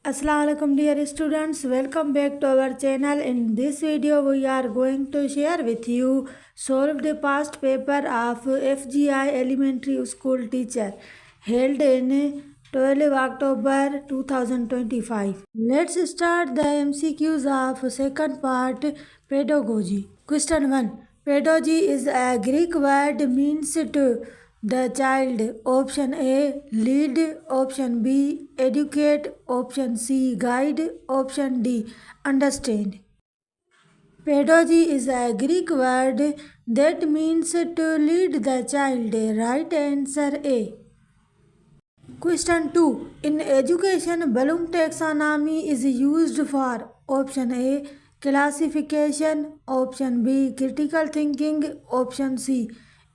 Assalamualaikum dear students, welcome back to our channel. In this video we are going to share with you solved past paper of FGI Elementary School Teacher held in 12 October 2025. Let's start the MCQs of second part, pedagogy. Question 1. Pedagogy is a Greek word means to the child. Option A, lead. Option B, educate. Option C, guide. Option D, understand. Pedagogy is a Greek word that means to lead the child. Right answer A. Question 2. In education, Bloom taxonomy is used for option A, classification, option B, critical thinking, option C,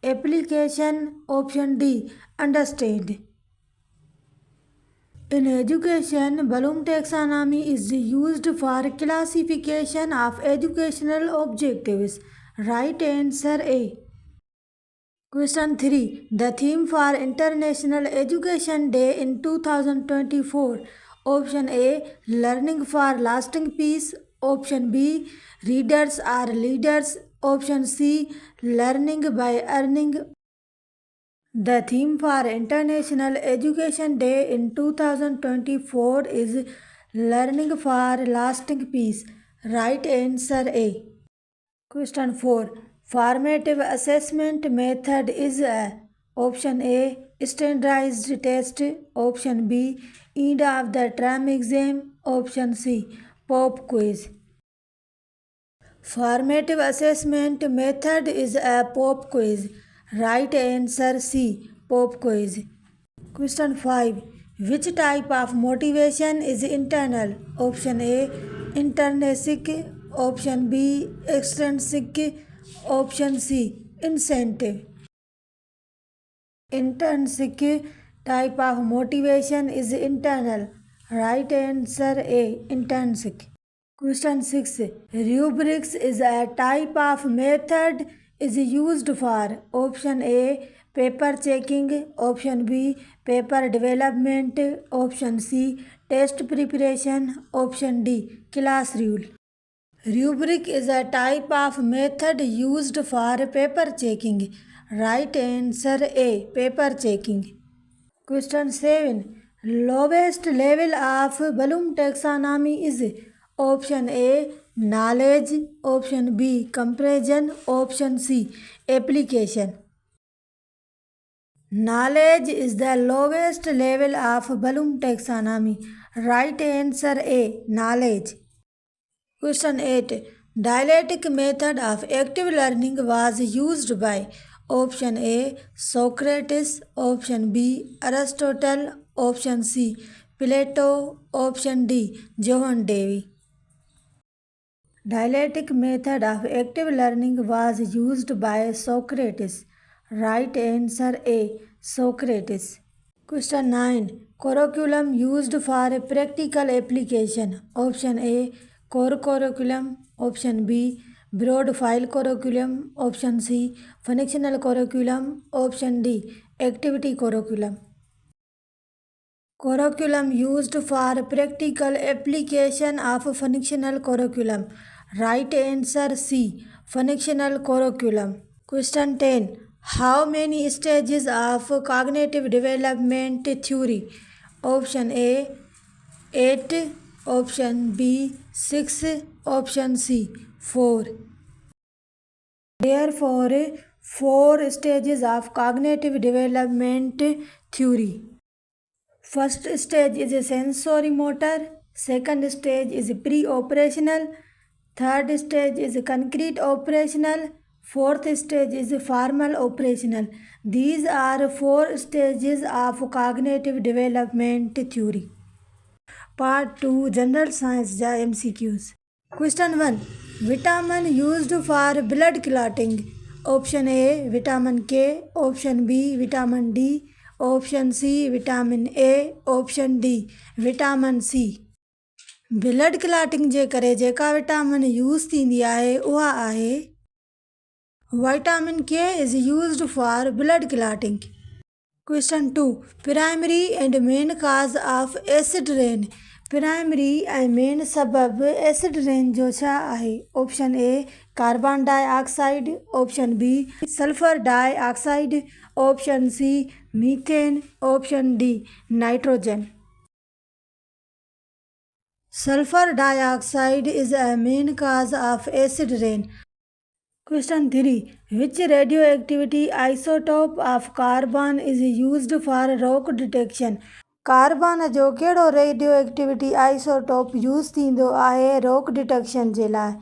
application, option D, understand. In education, Bloom taxonomy is used for classification of educational objectives. Right answer A. Question 3. The theme for International Education Day in 2024. Option A, Learning for Lasting Peace. Option B, Readers are Leaders. Option C, Learning by Earning. The theme for International Education Day in 2024 is Learning for Lasting Peace. Right answer A. Question 4. Formative assessment method is a option A, standardized test. Option B, end of the term exam. Option C, pop quiz. Formative assessment method is a pop quiz. Right answer C, pop quiz. Question 5. Which type of motivation is internal? Option A, intrinsic. Option B, extrinsic. Option C, incentive. Intrinsic type of motivation is internal. Right answer A, intrinsic. Question 6. Rubrics is a type of method is used for option A, paper checking. Option B, paper development. Option C, test preparation. Option D, class rule. Rubric is a type of method used for paper checking. Right answer A, paper checking. Question 7. Lowest level of Bloom taxonomy is option A, knowledge. Option B, comparison. Option C, application. Knowledge is the lowest level of Bloom taxonomy. Right answer A, knowledge. Question 8. Dialectic method of active learning was used by option A, Socrates. Option B, Aristotle. Option C, Plato. Option D, John Dewey. Dialectic method of active learning was used by Socrates. Right answer A, Socrates. Question 9. Curriculum used for practical application. Option A, core curriculum. Option B, broad file curriculum. Option C, functional curriculum. Option D, activity curriculum. Curriculum used for practical application of functional curriculum. Right answer C, functional curriculum. Question 10. How many stages of cognitive development theory? Option A, 8. Option B, 6. Option C, 4. Therefore, 4 stages of cognitive development theory. First stage is sensory motor. Second stage is pre-operational. Third stage is concrete operational. Fourth stage is formal operational. These are 4 stages of cognitive development theory. Part 2, General Science MCQs. Question 1. Vitamin used for blood clotting. Option A, vitamin K. Option B, vitamin D. Option C, vitamin A. Option D, vitamin C. Blood clotting जे करे जेका vitamin use थींदी आहे उहा आहे vitamin K is used for blood clotting. Question 2. Primary and main cause of acid rain. Primary ऐं main सबब acid rain जो छा आहे? Option A carbon dioxide, option B sulphur dioxide, option C methane, option D nitrogen. Sulfur dioxide is a main cause of acid rain. Question 3. Which radioactivity isotope of carbon is used for rock detection? Carbon जो कहिड़ो radioactivity isotope use थींदो आहे rock detection जे लाइ?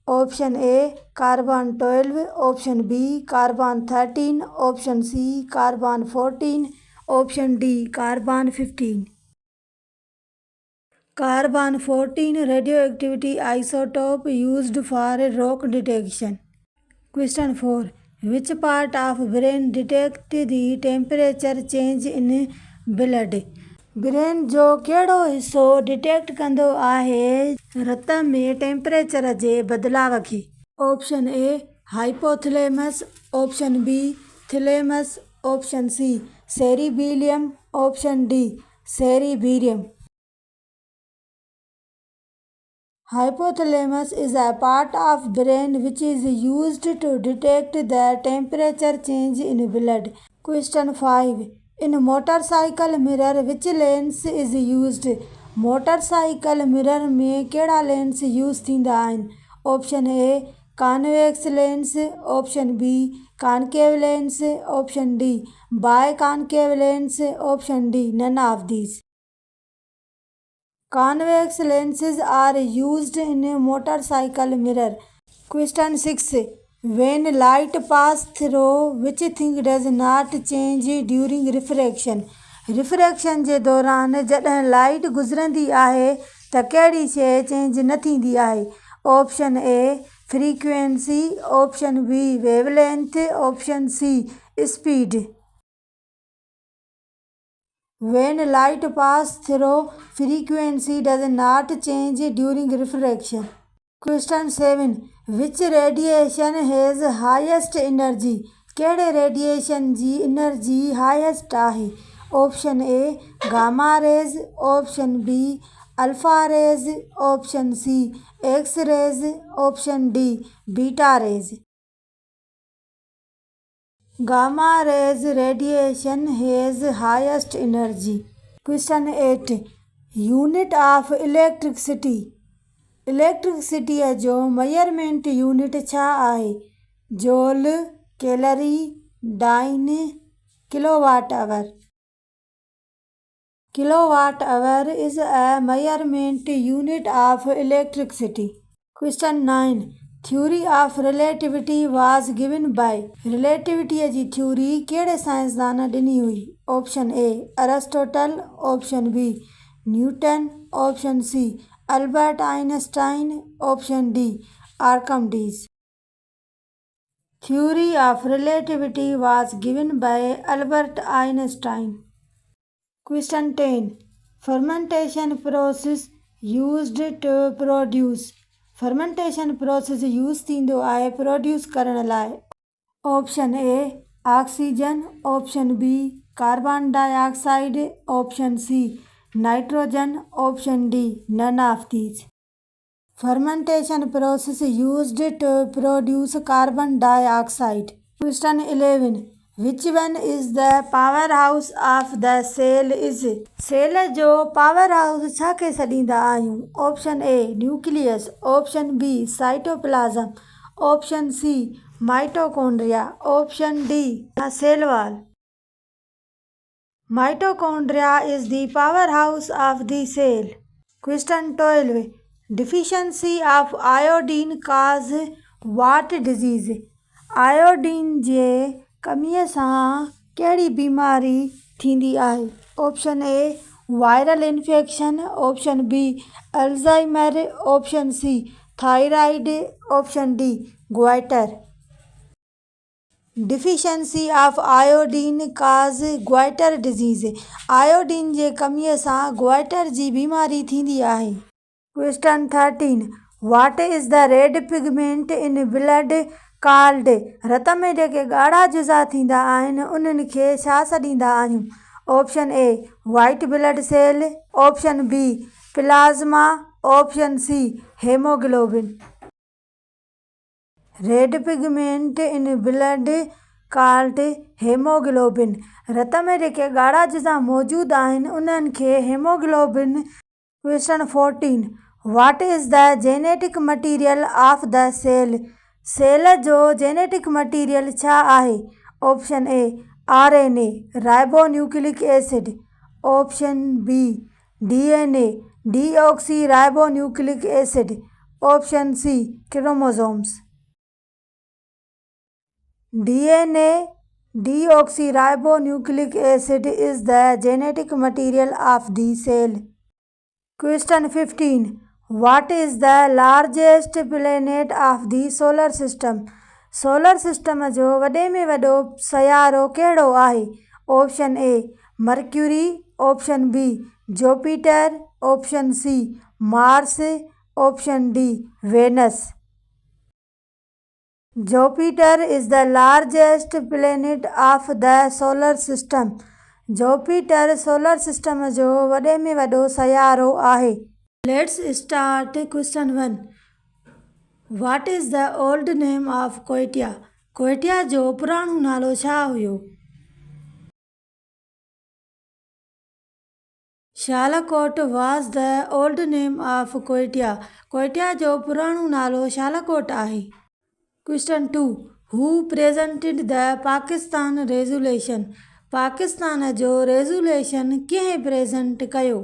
Option A carbon 12, option B carbon 13, option C carbon 14, option D carbon 15। Carbon 14 radioactivity isotope used for rock detection. Question 4. Which part of brain detect the temperature change in blood? Brain जो कहिड़ो हिस्सो detect कंदो आहे रत में temperature जे बदिलाव खे? Option A hypothalamus, option B thalamus, option C cerebellum, option D cerebrum. Hypothalamus is a part of brain which is used to detect the temperature change in blood. Question 5. In motorcycle mirror which lens is used? Motorcycle mirror में कहिड़ा lens use थींदा आहिनि? Option A convex lens, option B concave lens, option D biconcave lens, option D none of these. Convex lenses are used in a motorcycle mirror. Question 6. When light passes through which thing does not change during refraction? Refraction जे दौरान जॾहिं light गुज़रंदी आहे त कहिड़ी शइ change न थींदी आहे? Option A frequency, option B wavelength, option C speed. When light passes through frequency does not change during refraction. Question 7. Which radiation has highest energy? कहिड़े रेडिएशन जी एनर्जी हाईएस्ट आहे? Option A gamma rays, option B alpha rays, option C X rays, option D beta rays. Gamma rays radiation has highest energy. Question 8. Unit of electricity. Electricity जो measurement unit छा आहे? Joule, calorie, dyne, kilowatt hour. Kilowatt hour is a measurement unit of electricity. Question 9. Theory of relativity was given by. Relativity जी theory कहिड़े साइंसदान ॾिनी हुई? Option A Aristotle, option B Newton, option C Albert Einstein, option D Archimedes. Theory of relativity was given by Albert Einstein. Question 10. Fermentation process used to produce. Fermentation process use थींदो आहे produce करण लाइ? Option A oxygen, option B carbon dioxide, option C nitrogen, option D none of these. Fermentation process used to produce carbon dioxide. Question 11. Which one is the powerhouse of the cell is? Cell जो power house छा खे सॾींदा आहियूं? Option A nucleus, option B cytoplasm, option C mitochondria, option D cell wall. Mitochondria is the powerhouse of the cell. Question 12. Deficiency of iodine cause what disease? Iodine जे कमीअ सां कहिड़ी बीमारी थींदी आहे? Option A viral infection, option B Alzheimer, option C thyroid, option D goitre. Deficiency of iodine cause goitre disease. Iodine जे कमीअ सां ग्वाइटर जी बीमारी थींदी आहे। Question 13. What is the red pigment in blood called? रत में जेके ॻाढ़ा जुज़ा थींदा आहिनि उन्हनि खे छा सॾींदा आहियूं? Option A white blood cell, option B plasma, option C haemoglobin. Red pigment in blood called haemoglobin. रत में जेके ॻाढ़ा जिजा मौजूदु आहिनि उन्हनि खे haemoglobin. Question 14 what is the genetic material of the cell. Cell जो जेनेटिक मटीरियल छा आहे। Option A RNA ribonucleic acid. Option B DNA deoxyribonucleic acid. Option C chromosomes. DNA deoxyribonucleic acid is the genetic material of the cell. Question 15 what is the largest planet of the solar system? Solar system जो वॾे में वॾो सयारो कहिड़ो आहे। Option A Mercury. Option B Jupiter. Option C Mars. Option D Venus. Jupiter is the largest planet of the solar system. Jupiter solar system जो वॾे में वॾो सयारो आहे। Let's start question 1 what is the old name of Quetta. Quetta जो पुराणो नालो छा हुयो। Shalkot was the old name of Quetta. Quetta जो पुराणो नालो शालाकोट आहे। Question 2 who presented the Pakistan resolution. Pakistan जो रेज़ोल्यूशन कंहिं प्रेजेंट कयो।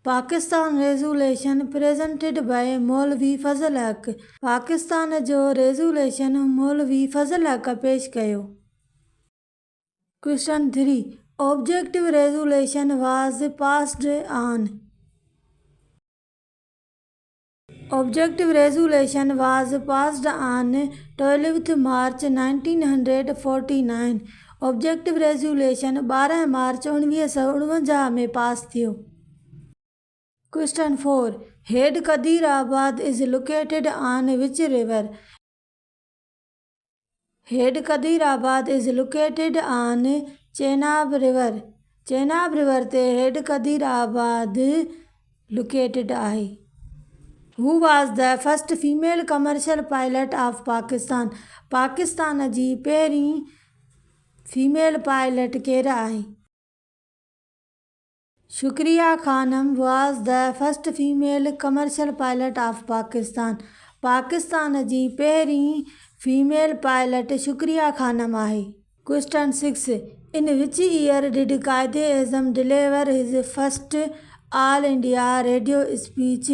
पाकिस्तान रेज़ोल्यूशन प्रेजेंटेड बाय मौलवी फज़ल हक़। पाकिस्तान जो रेज़ोल्यूशन मौलवी फज़ल हक़ पेश कयो। Question 3 objective resolution was passed on. Objective resolution was passed on 12th March 1949. Objective resolution 12 मार्च 1949 में पास थियो। Question 4 Head Kadirabad is located on which river? Head Kadirabad is located on Chenab River. Chenab River ते Head Kadirabad located आहे। Who was the first female commercial pilot of Pakistan? Pakistan जी पहिरीं female pilot केरु आहे। शुक्रिया Khanam was the first female commercial pilot of Pakistan. Pakistan जी पहिरीं female pilot शुक्रिया खानम आहे। Question 6 In which year did Quaid-e-Azam deliver his first All India radio speech?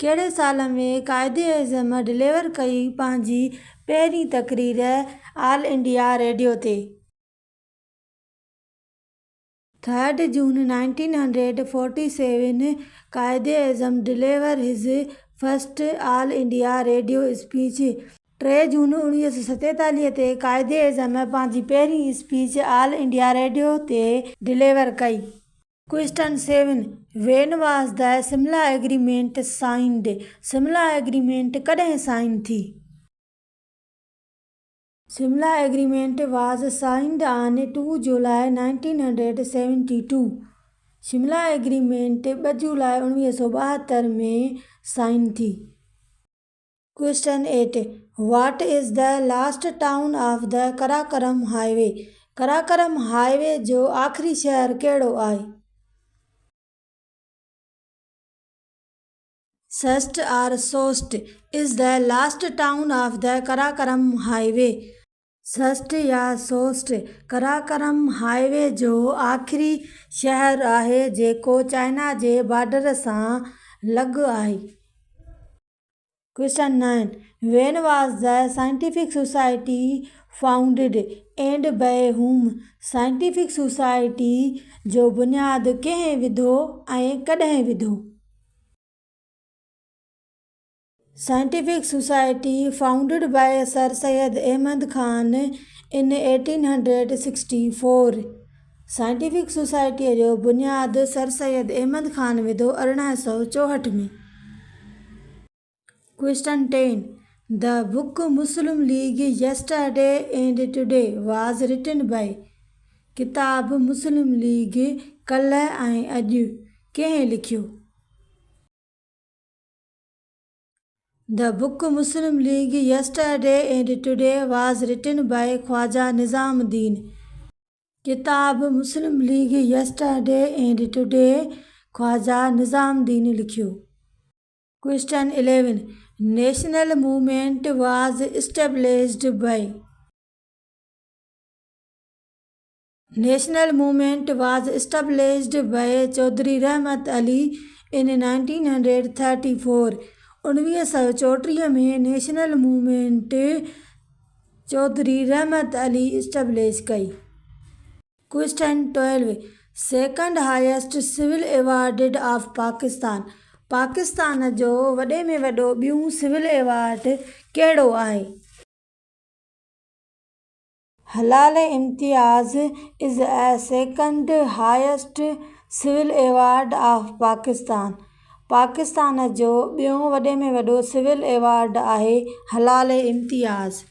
कहिड़े साल में कायदे-ए-आज़म डिलीवर कई पंहिंजी पहिरीं तक़रीर ऑल इंडिया रेडियो ते। 3 June 1947 Quaid-e-Azam deliver his first all India radio speech. 3 June 1947 ते कायदे-ए-आज़म पंहिंजी पहिरीं स्पीच ऑल इंडिया रेडियो ते डिलीवर कई। Question 7 When was the Simla Agreement signed? Simla Agreement कॾहिं साइन थी। Simla Agreement was signed on 2 July 1972. Simla Agreement 2 जुलाई 1972 में sign थी। Question 8 What is the last town of the Karakoram Highway? Karakoram highway जो आख़िरी शहर कहिड़ो आहे। Sost or Sost is the last town of the Karakoram Highway. Sost या सोस्ट Karakoram highway जो आख़िरी शहर आहे जेको चाइना जे बॉर्डर सां लॻ आहे। Question 9 When was the Scientific Society founded and by whom? Scientific Society जो बुनियादु कंहिं विधो ऐं कॾहिं विधो। Scientific Society founded by Sir Syed Ahmad Khan in 1864. Scientific Society जो बुनियादु सर सैयद अहमद खान विधो 1864 में। Question 10 The book Muslim League Yesterday and Today was written by। किताब मुस्लिम लीग कल्ह ऐं अॼु कंहिं लिखियो? The book Muslim League Yesterday and Today was written by Khwaja Nizamuddin. किताब Muslim League yesterday and today Khwaja Nizamuddin लिखियो। Question 11. National movement was established by. National movement was established by Chaudhry Rahmat Ali in 1934. 1934 में national movement Chaudhry Rahmat Ali establish कई। Question 12. Second highest civil award of Pakistan. Pakistan जो वॾे में वॾो ॿियों civil award कहिड़ो आहे? Hilal Imtiaz is a second highest civil award of Pakistan. Pakistan जो ॿियों वॾे में वॾो सिविल अवार्ड आहे हलाल इम्तियाज़।